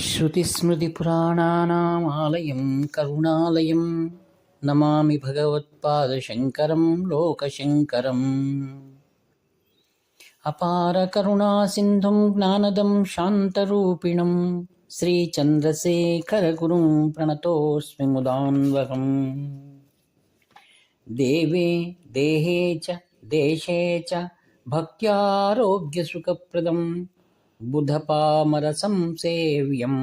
श्रुतिस्मृतिपुराणानामालयं करुणालयं नमामि भगवत्पादशङ्करं लोकशङ्करम्। अपारकरुणासिन्धुं ज्ञानदं शान्तरूपिणं श्रीचन्द्रशेखरगुरुं प्रणतोऽस्मि मुदान्वहम्। देवे देहे च देशे च भक्त्यारोग्यसुखप्रदं बुधपामरसंसेव्यं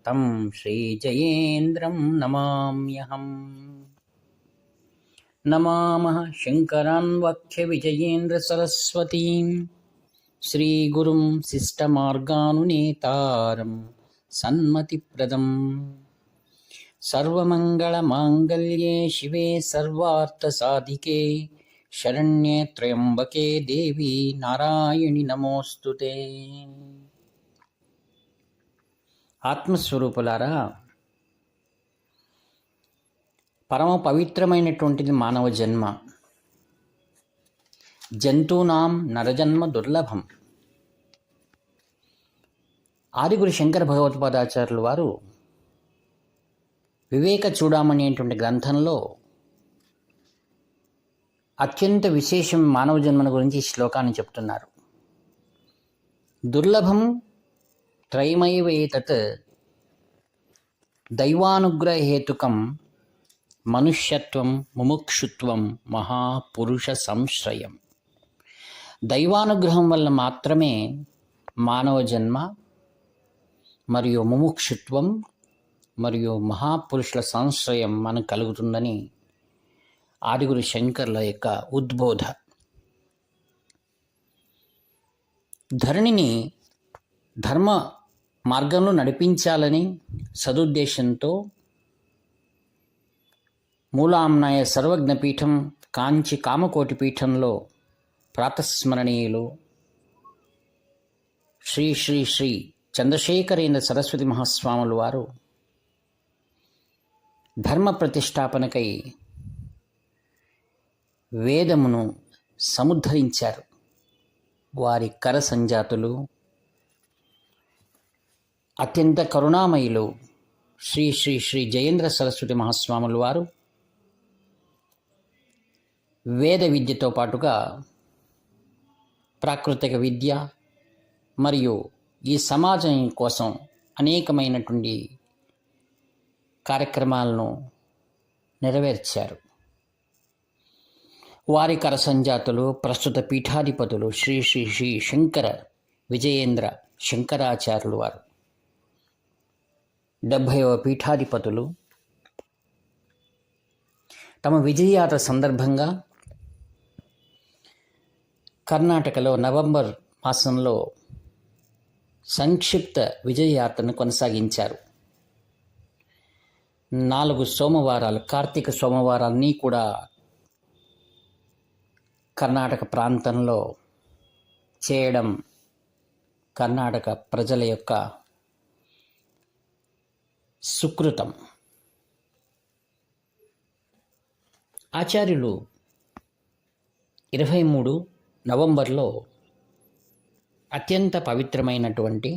तं श्रीजयेन्द्रं नमाम्यहम्। नमामः शङ्करान्वख्यविजयेन्द्रसरस्वतीं श्रीगुरुं शिष्टमार्गानुनेतारं सन्मतिप्रदम्। सर्वमङ्गलमाङ्गल्ये शिवे सर्वार्थसाधिके शरण्ये त्र्यम्बके देवी नारायणि नमोस्तुते। ఆత్మస్వరూపులారా, పరమ పవిత్రమైనటువంటిది మానవ జన్మ. జంతూనాం నరజన్మ దుర్లభం. ఆదిగురు శంకర భగవత్పాదాచార్యులు వారు వివేక చూడామణి అనేటువంటి గ్రంథంలో అత్యంత విశేషం మానవ జన్మను గురించి ఈ శ్లోకాన్ని చెప్తున్నారు. దుర్లభం త్రైమైవేతత్ దైవానుగ్రహేతుకం మనుష్యత్వం ముముక్షుత్వం మహాపురుష సంశ్రయం. దైవానుగ్రహం వల్ల మాత్రమే మానవ జన్మ మరియు ముముక్షుత్వం మరియు మహాపురుషుల సంశ్రయం మనకు కలుగుతుందని ఆదిగురు శంకర్ల యొక్క ఉద్బోధ. ధరణిని ధర్మ మార్గంలో నడిపించాలని సదుద్దేశంతో మూలాంనాయ సర్వజ్ఞపీఠం కాంచి కామకోటి పీఠంలో ప్రాతస్మరణీయులు శ్రీ శ్రీ శ్రీ చంద్రశేఖరేంద్ర సరస్వతి మహాస్వాములు వారు ధర్మ ప్రతిష్టాపనకై వేదమును సముద్ధరించారు. వారి కర సంజాతులు అత్యంత కరుణామయులు శ్రీ శ్రీ శ్రీ జయేంద్ర సరస్వతి మహాస్వాములు వారు వేద విద్యతో పాటుగా ప్రాకృతిక విద్య మరియు ఈ సమాజం కోసం అనేకమైనటువంటి కార్యక్రమాలను నెరవేర్చారు. వారి కర సంజాతులు ప్రస్తుత పీఠాధిపతులు శ్రీ శ్రీ శ్రీ శంకర విజయేంద్ర శంకరాచార్యులు వారు 70వ పీఠాధిపతులు. తమ విజయయాత్ర సందర్భంగా కర్ణాటకలో నవంబర్ మాసంలో సంక్షిప్త విజయయాత్రను కొనసాగించారు. 4 సోమవారాలు, కార్తీక సోమవారాన్ని కూడా కర్ణాటక ప్రాంతంలో చేయడం కర్ణాటక ప్రజల యొక్క సుకృతం. ఆచార్యులు 23 నవంబర్లో అత్యంత పవిత్రమైనటువంటి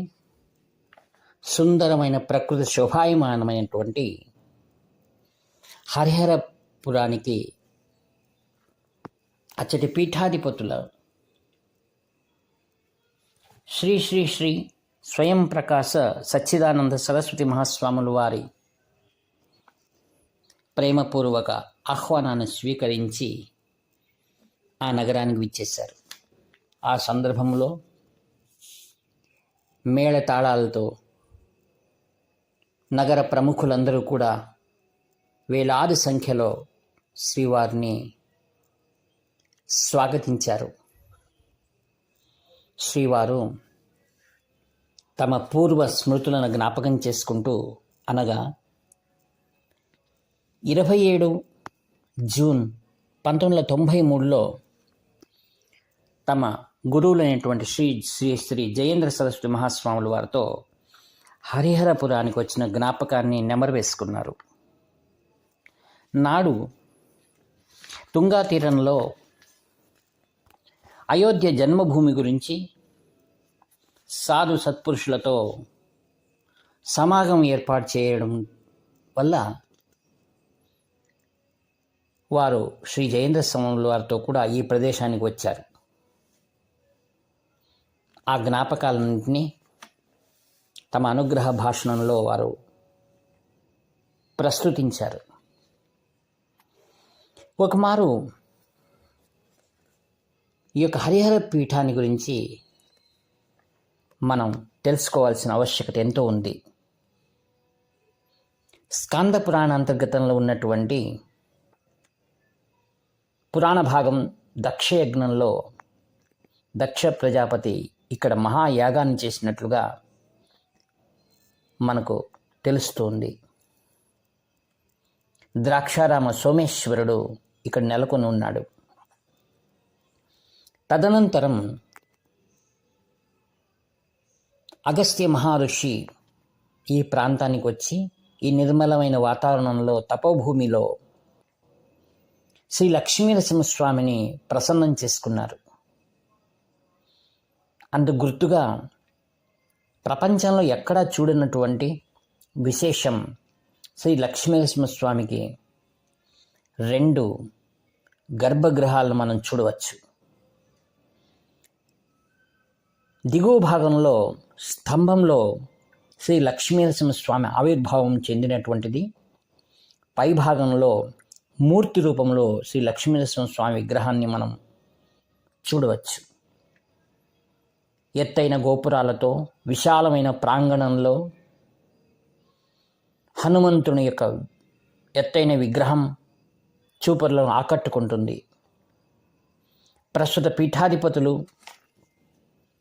సుందరమైన ప్రకృతి శోభాయమానమైనటువంటి హరిహరపురానికి అచ్చటి పీఠాధిపతుల శ్రీ శ్రీ శ్రీ స్వయం ప్రకాశ సచ్చిదానంద సరస్వతి మహాస్వాములు వారి ప్రేమపూర్వక ఆహ్వానాన్ని స్వీకరించి ఆ నగరానికి విచ్చేశారు. ఆ సందర్భంలో మేళతాళాలతో నగర ప్రముఖులందరూ కూడా వేలాది సంఖ్యలో శ్రీవారిని స్వాగతించారు. శ్రీవారు తమ పూర్వ స్మృతులను జ్ఞాపకం చేసుకుంటూ అనగా 27 జూన్ 1993లో తమ గురువులైనటువంటి శ్రీ శ్రీ శ్రీ జయేంద్ర సరస్వతి మహాస్వాముల వారితో హరిహరపురానికి వచ్చిన జ్ఞాపకాన్ని నెమరు వేసుకున్నారు. నాడు తుంగా తీరంలో అయోధ్య జన్మభూమి గురించి సాధు సత్పురుషులతో సమాగం ఏర్పాటు చేయడం వల్ల వారు శ్రీ జయేంద్ర స్వాముల వారితో కూడా ఈ ప్రదేశానికి వచ్చారు. ఆ జ్ఞాపకాలన్నింటినీ తమ అనుగ్రహ భాషణంలో వారు ప్రస్తుతించారు. ఒకమారు ఈ యొక్క హరిహర పీఠాన్ని గురించి మనం తెలుసుకోవాల్సిన ఆవశ్యకత ఎంతో ఉంది. స్కాంద పురాణ అంతర్గతంలో ఉన్నటువంటి పురాణ భాగం దక్షయజ్ఞంలో దక్ష ప్రజాపతి ఇక్కడ మహాయాగాన్ని చేసినట్లుగా మనకు తెలుస్తుంది. ద్రాక్షారామ సోమేశ్వరుడు ఇక్కడ నెలకొని ఉన్నాడు. తదనంతరం అగస్త్య మహర్షి ఈ ప్రాంతానికి వచ్చి ఈ నిర్మలమైన వాతావరణంలో తపోభూమిలో శ్రీ లక్ష్మీనరసింహస్వామిని ప్రసన్నం చేసుకున్నారు. అందుకు గుర్తుగా ప్రపంచంలో ఎక్కడా చూడనటువంటి విశేషం శ్రీ లక్ష్మీనరసింహస్వామికి 2 గర్భగృహాలను మనం చూడవచ్చు. దిగువ భాగంలో స్తంభంలో శ్రీ లక్ష్మీనరసింహస్వామి ఆవిర్భావం చెందినటువంటిది. పై భాగంలో మూర్తి రూపంలో శ్రీ లక్ష్మీనరసింహస్వామి విగ్రహాన్ని మనం చూడవచ్చు. ఎత్తైన గోపురాలతో విశాలమైన ప్రాంగణంలో హనుమంతుని యొక్క ఎత్తైన విగ్రహం చూపరులను ఆకట్టుకుంటుంది. ప్రస్తుత పీఠాధిపతులు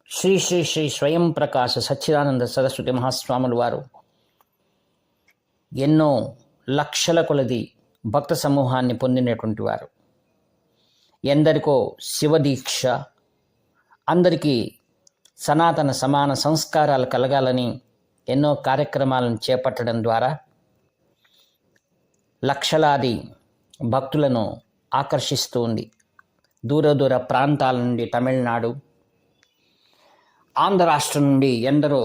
శ్రీ శ్రీ శ్రీ స్వయం ప్రకాశ సచ్చిదానంద సరస్వతి మహాస్వాములు వారు ఎన్నో లక్షల కొలది భక్త సమూహాన్ని పొందినటువంటి వారు. ఎందరికో శివదీక్ష, అందరికీ సనాతన సమాన సంస్కారాలు కలగాలని ఎన్నో కార్యక్రమాలను చేపట్టడం ద్వారా లక్షలాది భక్తులను ఆకర్షిస్తూ ఉంది. దూర దూర ప్రాంతాల నుండి తమిళనాడు, ఆంధ్ర రాష్ట్రం నుండి ఎందరో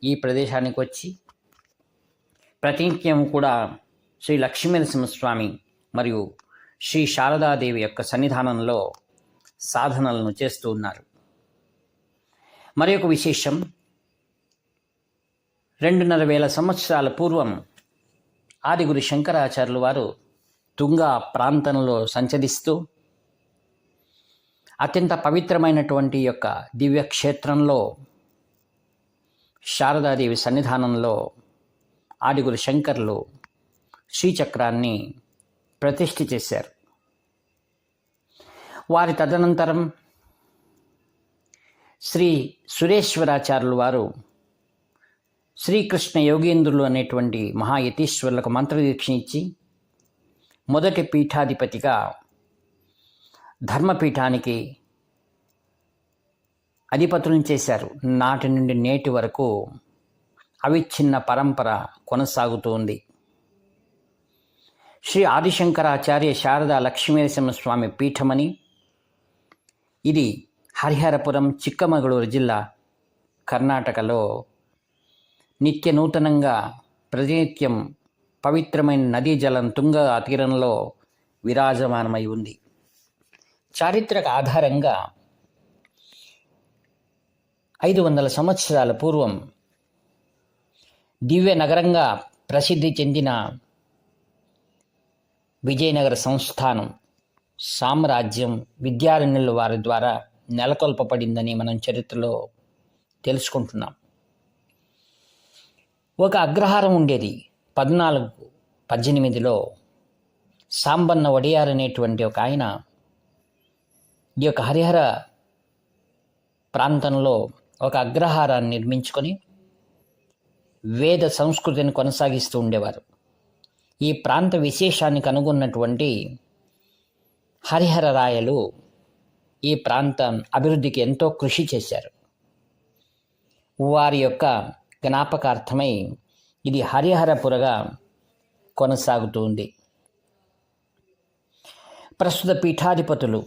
ఈ ప్రదేశానికి వచ్చి ప్రతినిత్యం కూడా శ్రీ లక్ష్మీనరసింహస్వామి మరియు శ్రీ శారదాదేవి యొక్క సన్నిధానంలో సాధనలను చేస్తూ ఉన్నారు. మరి ఒక విశేషం, 2,500 సంవత్సరాల పూర్వం ఆదిగురు శంకరాచార్యులు వారు తుంగా ప్రాంతంలో సంచరిస్తూ అత్యంత పవిత్రమైనటువంటి యొక్క దివ్యక్షేత్రంలో శారదాదేవి సన్నిధానంలో ఆదిగురు శంకర్లు శ్రీచక్రాన్ని ప్రతిష్ఠ చేశారు. వారి తదనంతరం శ్రీ సురేశ్వరాచార్యులు వారు శ్రీకృష్ణ యోగేంద్రులు అనేటువంటి మహాయతీశ్వరులకు మంత్రదీక్ష ఇచ్చి మొదటి పీఠాధిపతిగా ధర్మపీఠానికి అధిపతులను చేశారు. నాటి నుండి నేటి వరకు అవిచ్ఛిన్న పరంపర కొనసాగుతూ ఉంది. శ్రీ ఆదిశంకరాచార్య శారదా లక్ష్మీనరసింహస్వామి పీఠమని, ఇది హరిహరపురం, చిక్కమగళూరు జిల్లా, కర్ణాటకలో నిత్య నూతనంగా ప్రతినిత్యం పవిత్రమైన నదీ జలం తుంగ తీరంలో విరాజమానమై ఉంది. చారిత్రక ఆధారంగా 500 సంవత్సరాల పూర్వం దివ్య నగరంగా ప్రసిద్ధి చెందిన విజయనగర సంస్థానం సామ్రాజ్యం విద్యారణ్యుల వారి ద్వారా నెలకొల్పబడిందని మనం చరిత్రలో తెలుసుకుంటున్నాం. ఒక అగ్రహారం ఉండేది. 1418లో సాంబన్న వడియార్ అనేటువంటి ఒక ఆయన ఈ యొక్క హరిహర ప్రాంతంలో ఒక అగ్రహారాన్ని నిర్మించుకొని వేద సంస్కృతిని కొనసాగిస్తూ ఉండేవారు. ఈ ప్రాంత విశేషాన్ని కనుగొన్నటువంటి హరిహర రాయలు ఈ ప్రాంతం అభివృద్ధికి ఎంతో కృషి చేశారు. వారి యొక్క జ్ఞాపకార్థమై ఇది హరిహరపురగా కొనసాగుతూ ఉంది. ప్రస్తుత పీఠాధిపతులు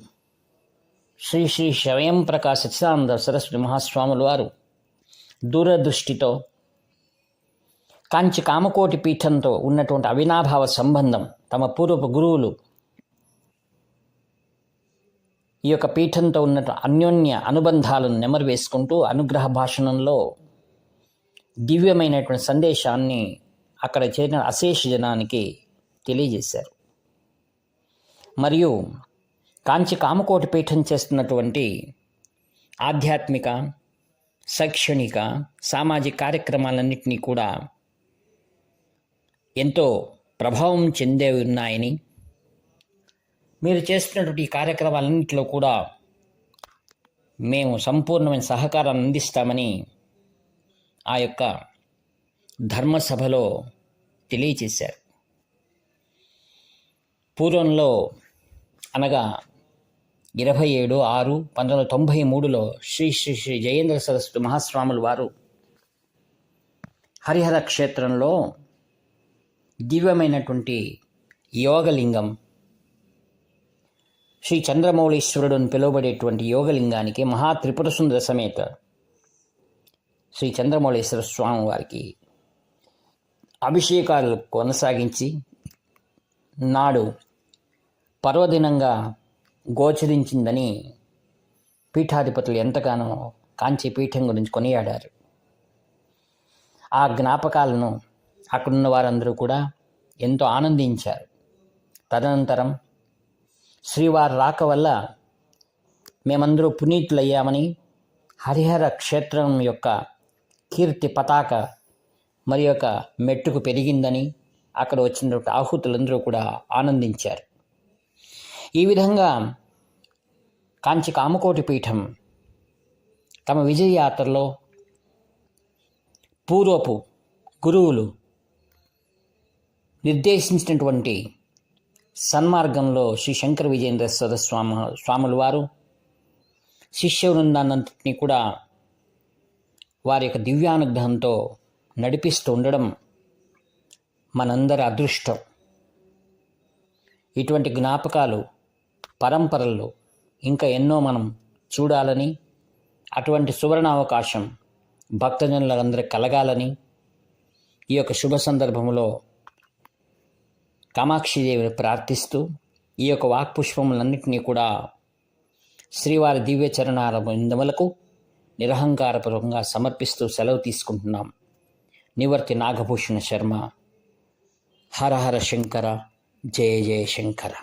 శ్రీ శ్రీ స్వయం ప్రకాశ సచ్చిదానంద సరస్వతి మహాస్వాముల వారు దూరదృష్టితో కాంచి కామకోటి పీఠంతో ఉన్నటువంటి అవినాభావ సంబంధం, తమ పూర్వపు గురువులు ఈ యొక్క పీఠంతో ఉన్న అన్యోన్య అనుబంధాలను నెమరు వేసుకుంటూ అనుగ్రహ భాషణంలో దివ్యమైనటువంటి సందేశాన్ని అక్కడ చేరిన అశేష జనానికి తెలియజేశారు. మరియు కాంచి కామకోటి పీఠం చేస్తున్నటువంటి ఆధ్యాత్మిక, శైక్షణిక, సామాజిక కార్యక్రమాలన్నింటినీ కూడా ఎంతో ప్రభావం చెందే ఉన్నాయని, మీరు చేస్తున్నటువంటి ఈ కార్యక్రమాలన్నింటిలో కూడా మేము సంపూర్ణమైన సహకారాన్ని అందిస్తామని ఆ యొక్క ధర్మసభలో తెలియచేశారు. పూర్వంలో అనగా 27/6/1993లో శ్రీ శ్రీ శ్రీ జయేంద్ర సరస్వతి మహాస్వాములు వారు హరిహర క్షేత్రంలో దివ్యమైనటువంటి యోగలింగం, శ్రీ చంద్రమౌళీశ్వరుడు అని పిలువబడేటువంటి యోగలింగానికి మహాత్రిపుర సుందర సమేత శ్రీ చంద్రమౌళీశ్వర స్వామి వారికి అభిషేకాలు కొనసాగించి నాడు పర్వదినంగా గోచరించిందని పీఠాధిపతులు ఎంతగానో కాంచి పీఠం గురించి కొనియాడారు. ఆ జ్ఞాపకాలను అక్కడున్న వారందరూ కూడా ఎంతో ఆనందించారు. తదనంతరం శ్రీవారి రాక వల్ల మేమందరూ పునీతులయ్యామని, హరిహర క్షేత్రం యొక్క కీర్తి పతాక మరి యొక్క మెట్టుకు పెరిగిందని అక్కడ వచ్చినటువంటి ఆహుతులందరూ కూడా ఆనందించారు. ఈ విధంగా కాంచి కామకోటి పీఠం తమ విజయయాత్రలో పూర్వపు గురువులు నిర్దేశించినటువంటి సన్మార్గంలో శ్రీ శంకర విజయేంద్ర స్వాముల వారు శిష్య వృందాన్నంతటినీ కూడా వారి యొక్క దివ్యానుగ్రహంతో నడిపిస్తూ ఉండడం మనందరి అదృష్టం. ఇటువంటి జ్ఞాపకాలు పరంపరల్లో ఇంకా ఎన్నో మనం చూడాలని, అటువంటి సువర్ణ అవకాశం భక్తజనులందరికీ కలగాలని ఈ యొక్క శుభ సందర్భంలో కామాక్షిదేవిని ప్రార్థిస్తూ ఈ యొక్క వాక్పుష్పములన్నింటినీ కూడా శ్రీవారి దివ్య చరణాల బిందములకు నిరహంకారపూర్వకంగా సమర్పిస్తూ సెలవు తీసుకుంటున్నాం. నివర్తి నాగభూషణ శర్మ. హర హర శంకర, జయ జయ శంకర.